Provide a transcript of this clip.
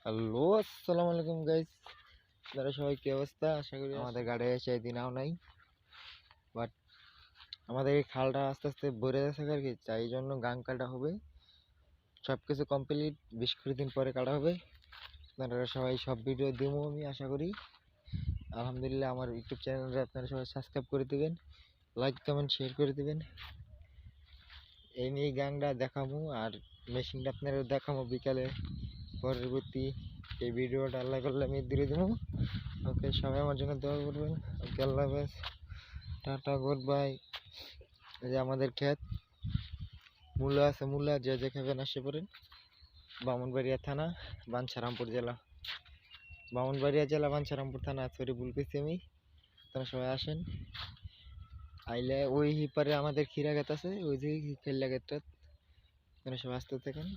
Hello, আসসালামু আলাইকুম guys. আপনারা সবাই কি অবস্থা? আশা করি আমাদের গাড়ি এসে দিনাও নাই, বাট আমাদের এই খালটা আস্তে আস্তে ভরে যাচ্ছে আর কি, তাই জন্য গাং কাটা হবে। সব কিছু কমপ্লিট 20-20 দিন পরে কাটা হবে। আপনারা সবাই সব ভিডিও দেবো আমি আশা করি। আলহামদুলিল্লাহ, আমার ইউটিউব চ্যানেলে আপনারা সবাই সাবস্ক্রাইব করে দিবেন, লাইক কমেন্ট শেয়ার করে দিবেন। এই নিয়ে গাংটা দেখাবো আর মেশিনটা আপনারা দেখাবো বিকালে পরবর্তী এই ভিডিওটা আল্লাহ করলে আমি দিয়ে দেবো। ওকে, সবাই আমার জন্য দোয়া করবেন। ওকে, আল্লাহ হাফেজ, টাটা, গুড বাই। এই যে আমাদের ক্ষেত, মূলা আছে, মূলা যে যে খাবেন আসে পড়েন। ব্রাহ্মণবাড়িয়া থানা, বাঞ্ছারামপুর জেলা। ব্রাহ্মণবাড়িয়া জেলা, বাঞ্ছারামপুর থানা। সরি, ভুল করছি আমি। আপনারা সবাই আসেন। আইলে ওই পারে আমাদের খিরা ক্ষেত আছে, ওই যে খেল্লা ক্ষেতটা। আপনারা সবাই আসতে থাকেন।